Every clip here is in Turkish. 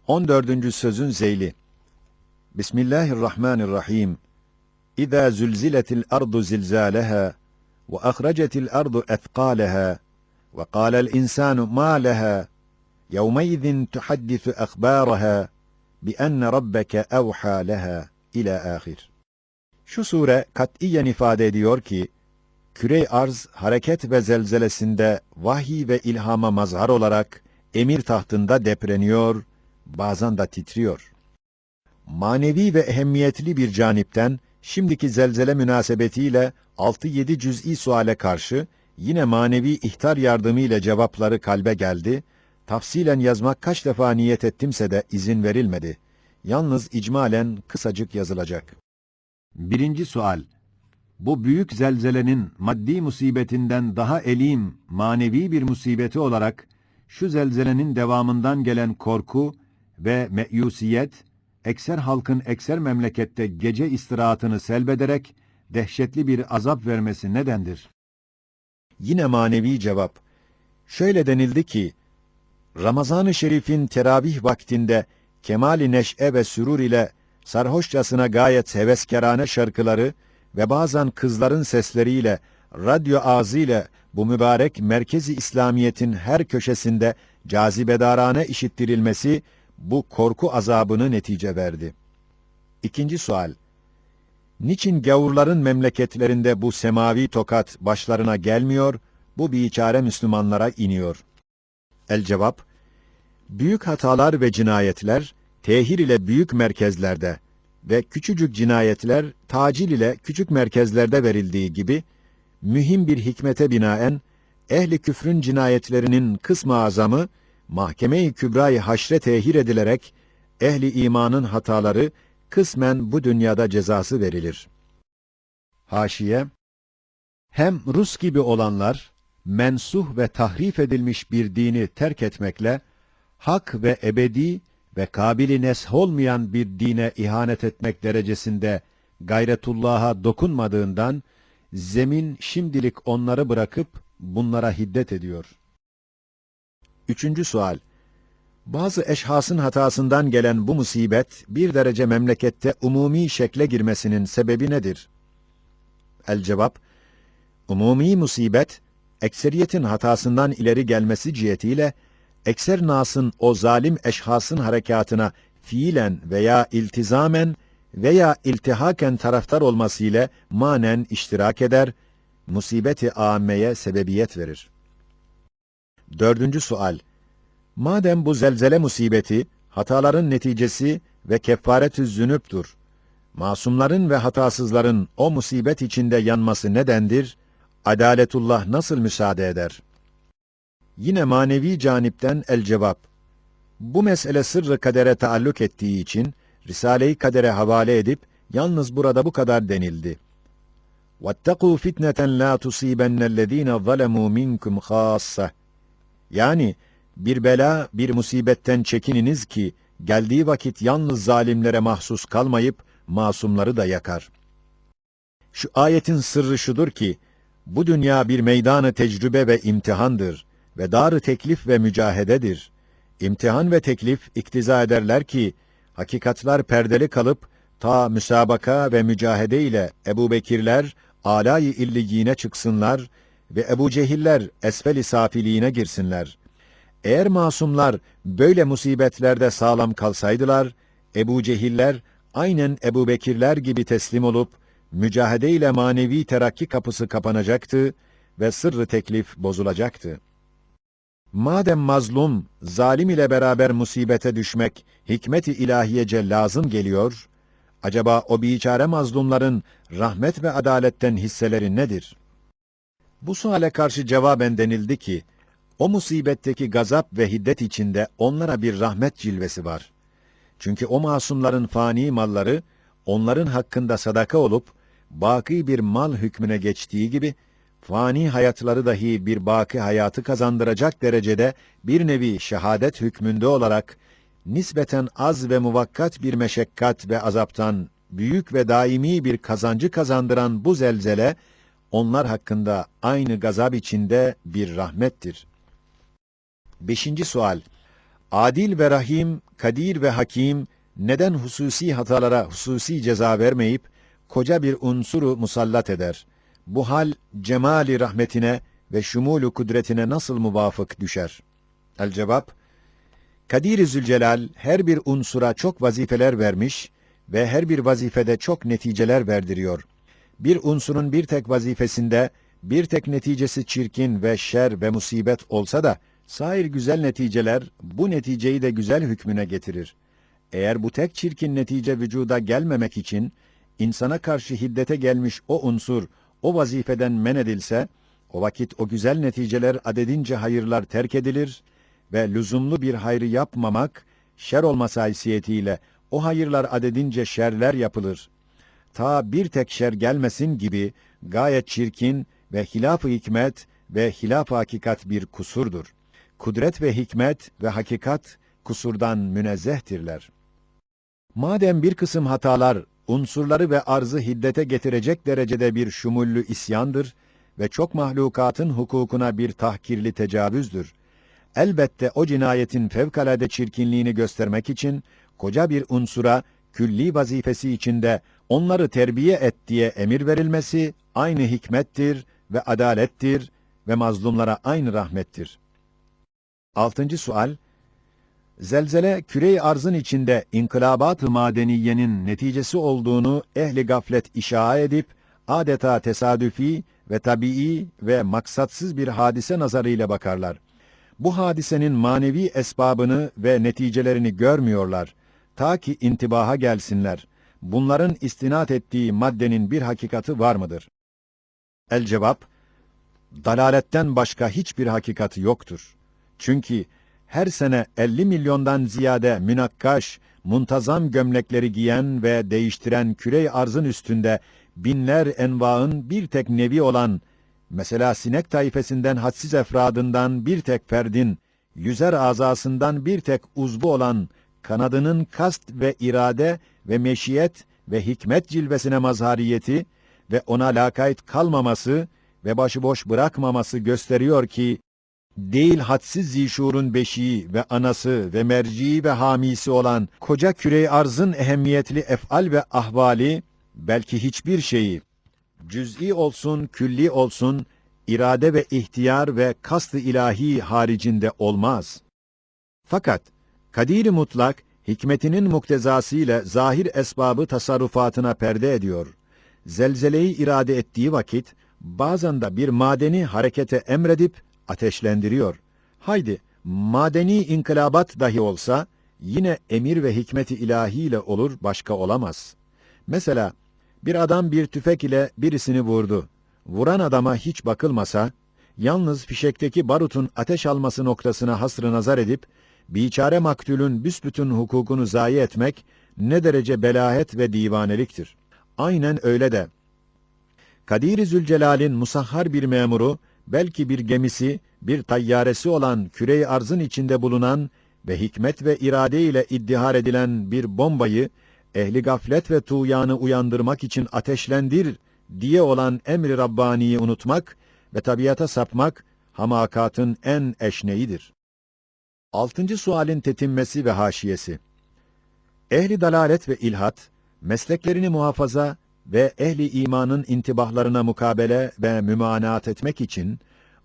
14. sözün zeyli. Bismillahirrahmanirrahim. İzâ zülziletil ardu zilzâleha ve ahracetil ardu ethqâleha ve qâlel insânu mâ leha yevmeizin tuhaddisu akhbâraha bi enne rabbeke evhâ leha ila ahir. Şu sure katiyen ifade ediyor ki, küre-i arz hareket ve zelzelesinde vahiy ve ilhama mazhar olarak emir tahtında depreniyor, bazen de titriyor. Manevi ve ehemmiyetli bir canipten, şimdiki zelzele münasebetiyle 6-7 cüz'i suale karşı, yine manevi ihtar yardımıyla cevapları kalbe geldi, tafsilen yazmak kaç defa niyet ettimse de izin verilmedi. Yalnız icmalen kısacık yazılacak. 1. sual. Bu büyük zelzelenin maddi musibetinden daha elim, manevi bir musibeti olarak, şu zelzelenin devamından gelen korku ve meyusiyet, ekser halkın ekser memlekette gece istirahatını selbederek, dehşetli bir azap vermesi nedendir? Yine manevi cevap. Şöyle denildi ki, Ramazan-ı Şerif'in teravih vaktinde, kemali neş'e ve sürur ile, sarhoşçasına gayet heveskerane şarkıları ve bazen kızların sesleriyle, radyo ağzıyla bu mübarek merkezi İslamiyet'in her köşesinde cazibedarane işittirilmesi, bu korku azabını netice verdi. 2. sual. Niçin gavurların memleketlerinde bu semavi tokat başlarına gelmiyor, bu biçare Müslümanlara iniyor? El cevap, büyük hatalar ve cinayetler, tehir ile büyük merkezlerde ve küçücük cinayetler, tacil ile küçük merkezlerde verildiği gibi, mühim bir hikmete binaen, ehli küfrün cinayetlerinin kısmı azamı, mahkeme-i kübra-i haşre tehir edilerek, ehli imanın hataları, kısmen bu dünyada cezası verilir. Haşiye, hem Rus gibi olanlar, mensuh ve tahrif edilmiş bir dini terk etmekle, hak ve ebedi ve kabili nesh olmayan bir dine ihanet etmek derecesinde gayretullah'a dokunmadığından, zemin şimdilik onları bırakıp bunlara hiddet ediyor. 3. sual. Bazı eşhasın hatasından gelen bu musibet, bir derece memlekette umumi şekle girmesinin sebebi nedir? El cevap, umumi musibet, ekseriyetin hatasından ileri gelmesi cihetiyle, ekser nasın o zalim eşhasın harekatına fiilen veya iltizamen veya iltihaken taraftar olmasıyla manen iştirak eder, musibeti âmmeye sebebiyet verir. 4. sual. Madem bu zelzele musibeti, hataların neticesi ve keffaret-ü zünüptür, masumların ve hatasızların o musibet içinde yanması nedendir, adaletullah nasıl müsaade eder? Yine manevi canipten el cevap. Bu mesele sırrı kadere taalluk ettiği için, Risale-i Kader'e havale edip, yalnız burada bu kadar denildi. وَاتَّقُوا فِتْنَةً لَا تُصِيبَنَّ الَّذ۪ينَ ظَلَمُوا مِنْكُمْ خَاصَّةً. Yani, bir bela, bir musibetten çekininiz ki, geldiği vakit yalnız zalimlere mahsus kalmayıp, masumları da yakar. Şu ayetin sırrı şudur ki, bu dünya bir meydan-ı tecrübe ve imtihandır ve dar-ı teklif ve mücahededir. İmtihan ve teklif iktiza ederler ki, hakikatlar perdeli kalıp, ta müsabaka ve mücahede ile Ebu Bekirler, âlâ-i illiyine çıksınlar ve Ebu Cehiller esfel-i safiliğine girsinler. Eğer masumlar böyle musibetlerde sağlam kalsaydılar, Ebu Cehiller aynen Ebu Bekirler gibi teslim olup, mücahede ile manevi terakki kapısı kapanacaktı ve sırrı teklif bozulacaktı. Madem mazlum, zalim ile beraber musibete düşmek, hikmet-i ilahiyece lazım geliyor, acaba o biçare mazlumların rahmet ve adaletten hisseleri nedir? Bu suale karşı cevaben denildi ki, o musibetteki gazap ve hiddet içinde onlara bir rahmet cilvesi var. Çünkü o masumların fani malları, onların hakkında sadaka olup, baki bir mal hükmüne geçtiği gibi, fani hayatları dahi bir baki hayatı kazandıracak derecede bir nevi şehadet hükmünde olarak, nispeten az ve muvakkat bir meşekkat ve azaptan büyük ve daimi bir kazancı kazandıran bu zelzele, onlar hakkında aynı gazap içinde bir rahmettir. 5. sual. Adil ve Rahim, Kadir ve Hakim, neden hususi hatalara hususi ceza vermeyip, koca bir unsuru musallat eder? Bu hal, cemali rahmetine ve şumulu kudretine nasıl muvafık düşer? El-cevap, Kadir-i Zülcelal, her bir unsura çok vazifeler vermiş ve her bir vazifede çok neticeler verdiriyor. Bir unsurun bir tek vazifesinde, bir tek neticesi çirkin ve şer ve musibet olsa da, sair güzel neticeler, bu neticeyi de güzel hükmüne getirir. Eğer bu tek çirkin netice vücuda gelmemek için, insana karşı hiddete gelmiş o unsur, o vazifeden men edilse, o vakit o güzel neticeler adedince hayırlar terk edilir ve lüzumlu bir hayrı yapmamak, şer olması haysiyetiyle o hayırlar adedince şerler yapılır. Ta bir tek şer gelmesin gibi gayet çirkin ve hilaf-ı hikmet ve hilaf-ı hakikat bir kusurdur. Kudret ve hikmet ve hakikat kusurdan münezzehtirler. Madem bir kısım hatalar, unsurları ve arzı hiddete getirecek derecede bir şumullü isyandır ve çok mahlukatın hukukuna bir tahkirli tecavüzdür, elbette o cinayetin fevkalade çirkinliğini göstermek için, koca bir unsura, külli vazifesi içinde onları terbiye et diye emir verilmesi, aynı hikmettir ve adalettir ve mazlumlara aynı rahmettir. 6. sual, zelzele, küre-i arzın içinde inkılabat-ı madeniyenin neticesi olduğunu ehli gaflet işaa edip, adeta tesadüfi ve tabii ve maksatsız bir hadise nazarıyla bakarlar. Bu hadisenin manevi esbabını ve neticelerini görmüyorlar. Ta ki intibaha gelsinler. Bunların istinat ettiği maddenin bir hakikati var mıdır? El-cevap, dalaletten başka hiçbir hakikati yoktur. Çünkü her sene 50 milyondan ziyade münakkaş, muntazam gömlekleri giyen ve değiştiren küre-i arzın üstünde binler envaın bir tek nevi olan, mesela sinek taifesinden hadsiz efradından bir tek ferdin, yüzer azasından bir tek uzvu olan, kanadının kast ve irade ve meşiyet ve hikmet cilvesine mazhariyeti ve ona lakayt kalmaması ve başıboş bırakmaması gösteriyor ki, değil hadsiz zişurun beşiği ve anası ve merciği ve hamisi olan koca küre-i arzın ehemmiyetli ef'al ve ahvali, belki hiçbir şeyi, cüz'i olsun, külli olsun, irade ve ihtiyar ve kast-ı ilahi haricinde olmaz. Fakat, Kadir-i mutlak, hikmetinin muktezasıyla zahir esbabı tasarrufatına perde ediyor. Zelzeleyi irade ettiği vakit, bazen de bir madeni harekete emredip, ateşlendiriyor. Haydi, madeni inkılabat dahi olsa, yine emir ve hikmeti ilahiyle olur, başka olamaz. Mesela, bir adam bir tüfek ile birisini vurdu. Vuran adama hiç bakılmasa, yalnız fişekteki barutun ateş alması noktasına hasrı nazar edip, biçare maktulün büsbütün hukukunu zayi etmek, ne derece belahet ve divaneliktir. Aynen öyle de, Kadir-i Zülcelal'in musahhar bir memuru, belki bir gemisi, bir tayyaresi olan küre-i arzın içinde bulunan ve hikmet ve irade ile iddihar edilen bir bombayı, ehli gaflet ve tuğyanı uyandırmak için ateşlendir diye olan emri Rabbani'yi unutmak ve tabiata sapmak, hamakatın en eşneğidir. 6. sualin tetimmesi ve haşiyesi. Ehli dalalet ve ilhat, mesleklerini muhafaza ve ehli imanın intibahlarına mukabele ve mümanaat etmek için,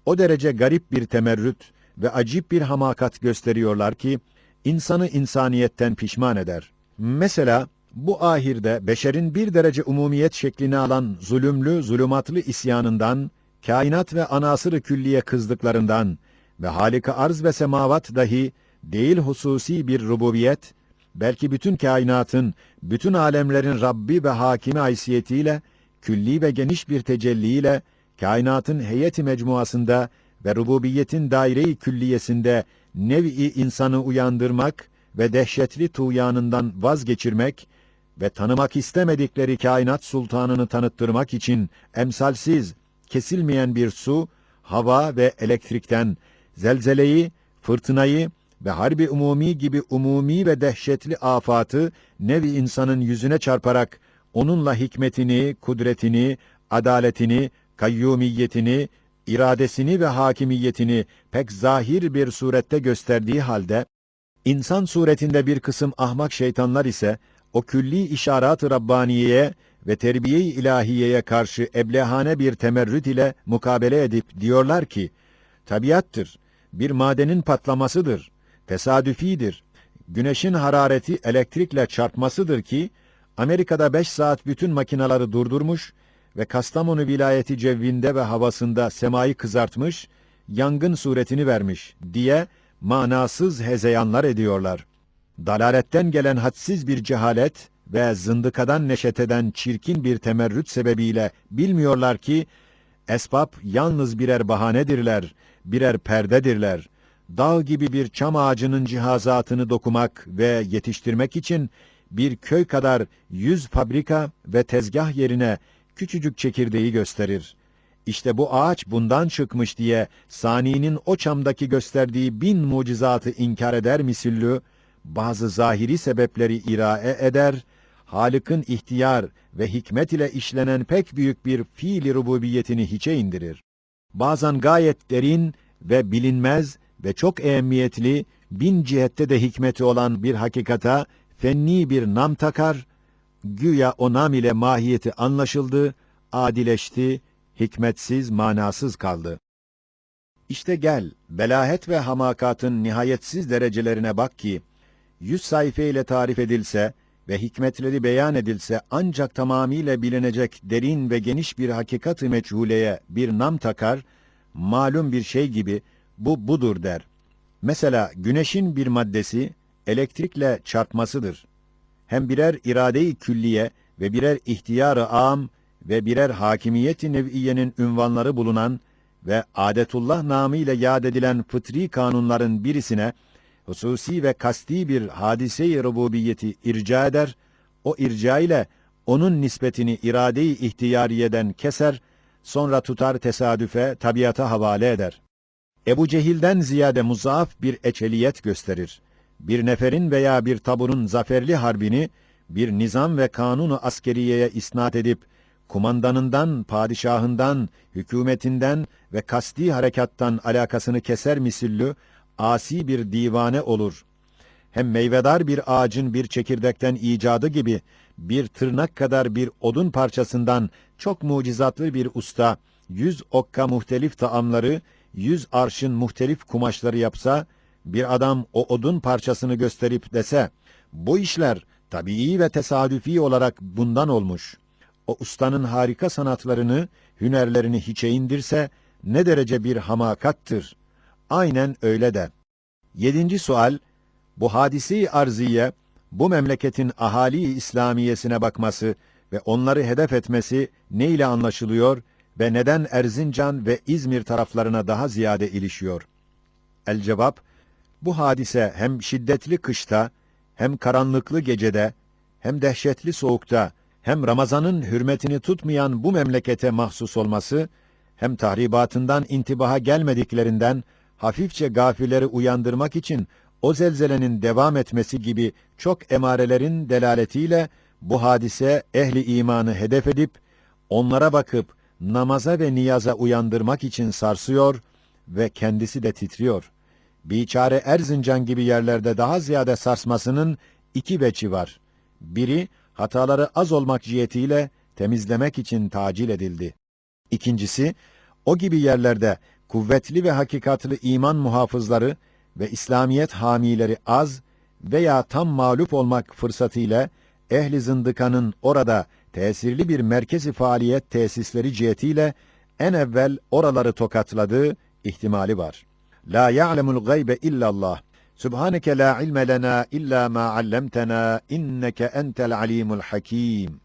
o derece garip bir temerrüt ve acip bir hamakat gösteriyorlar ki, insanı insaniyetten pişman eder. Mesela, bu ahirde beşerin bir derece umumiyet şeklini alan zulümlü, zulümatlı isyanından, kainat ve anasır-ı külliye kızdıklarından ve Halik-i arz ve semavat dahi değil hususi bir rububiyet, belki bütün kainatın, bütün alemlerin Rabbi ve hakimi haysiyetiyle, külli ve geniş bir tecelliyle, kainatın heyeti mecmuasında ve rububiyetin daire-i külliyesinde nev-i insanı uyandırmak ve dehşetli tuğyanından vazgeçirmek ve tanımak istemedikleri kainat sultanını tanıttırmak için emsalsiz, kesilmeyen bir su, hava ve elektrikten zelzeleyi, fırtınayı ve harbi umumi gibi umumi ve dehşetli afatı nev-i insanın yüzüne çarparak onunla hikmetini, kudretini, adaletini, kayyumiyetini, iradesini ve hakimiyetini pek zahir bir surette gösterdiği halde, İnsan suretinde bir kısım ahmak şeytanlar ise o külli işaret-ı Rabbaniye'ye ve terbiye-i ilahiyeye karşı eblehane bir temerrüt ile mukabele edip diyorlar ki, tabiattır, bir madenin patlamasıdır, tesadüfidir, güneşin harareti elektrikle çarpmasıdır ki, Amerika'da 5 saat bütün makinaları durdurmuş ve Kastamonu vilayeti cevvinde ve havasında semayı kızartmış, yangın suretini vermiş diye manasız hezeyanlar ediyorlar. Dalaletten gelen hadsiz bir cehalet ve zındıkadan neşet eden çirkin bir temerrüt sebebiyle bilmiyorlar ki, esbab yalnız birer bahanedirler, birer perdedirler. Dağ gibi bir çam ağacının cihazatını dokumak ve yetiştirmek için bir köy kadar 100 fabrika ve tezgah yerine küçücük çekirdeği gösterir. İşte bu ağaç bundan çıkmış diye Sani'nin o çamdaki gösterdiği 1000 mucizatı inkar eder misillü, bazı zahiri sebepleri irae eder, Halık'ın ihtiyar ve hikmet ile işlenen pek büyük bir fiil-i rububiyetini hiçe indirir. Bazen gayet derin ve bilinmez ve çok ehemmiyetli, 1000 cihette de hikmeti olan bir hakikata fenni bir nam takar, güya o nam ile mahiyeti anlaşıldı, adileşti, hikmetsiz, manasız kaldı. İşte gel, belahet ve hamakatın nihayetsiz derecelerine bak ki, 100 sayfa ile tarif edilse ve hikmetleri beyan edilse ancak tamamiyle bilinecek derin ve geniş bir hakikat-ı meçhuleye bir nam takar, malum bir şey gibi bu budur der. Mesela güneşin bir maddesi elektrikle çarpmasıdır. Hem birer irade-i külliye ve birer ihtiyar-ı âm ve birer hakimiyet-i nev'iyenin ünvanları bulunan ve adetullah namıyla yad edilen fıtri kanunların birisine hususi ve kasti bir hadise-i rububiyeti irca eder, o irca ile onun nispetini irade-i ihtiyariyeden keser, sonra tutar tesadüfe, tabiata havale eder. Ebu Cehil'den ziyade muzaaf bir eçeliyet gösterir. Bir neferin veya bir taburun zaferli harbini, bir nizam ve kanunu askeriyeye isnat edip, kumandanından, padişahından, hükümetinden ve kasti harekattan alakasını keser misillü, asi bir divane olur. Hem meyvedar bir ağacın bir çekirdekten icadı gibi, bir tırnak kadar bir odun parçasından çok mucizatlı bir usta, 100 okka muhtelif taamları, 100 arşın muhtelif kumaşları yapsa, bir adam o odun parçasını gösterip dese, bu işler tabii ve tesadüfi olarak bundan olmuş. O ustanın harika sanatlarını, hünerlerini hiçe indirse, ne derece bir hamakattır. Aynen öyle de. 7. sual, bu hadise-i arziye, bu memleketin ahali-i İslamiyesine bakması ve onları hedef etmesi ne ile anlaşılıyor ve neden Erzincan ve İzmir taraflarına daha ziyade ilişiyor? El-cevap, bu hadise hem şiddetli kışta, hem karanlıklı gecede, hem dehşetli soğukta, hem Ramazan'ın hürmetini tutmayan bu memlekete mahsus olması, hem tahribatından intibaha gelmediklerinden, hafifçe gafilleri uyandırmak için o zelzelenin devam etmesi gibi çok emarelerin delaletiyle bu hadise ehli imanı hedef edip, onlara bakıp namaza ve niyaza uyandırmak için sarsıyor ve kendisi de titriyor. Biçare Erzincan gibi yerlerde daha ziyade sarsmasının 2 veçi var. Biri, hataları az olmak cihetiyle temizlemek için tacil edildi. İkincisi, o gibi yerlerde kuvvetli ve hakikatli iman muhafızları ve İslamiyet hamileri az veya tam mağlup olmak fırsatıyla ehli zındıkanın orada tesirli bir merkezi faaliyet tesisleri cihetiyle en evvel oraları tokatladığı ihtimali var. La ya'lemul gaybe illallah. Subhaneke la ilme lena illa ma allamtena inneke entel alimul hakim.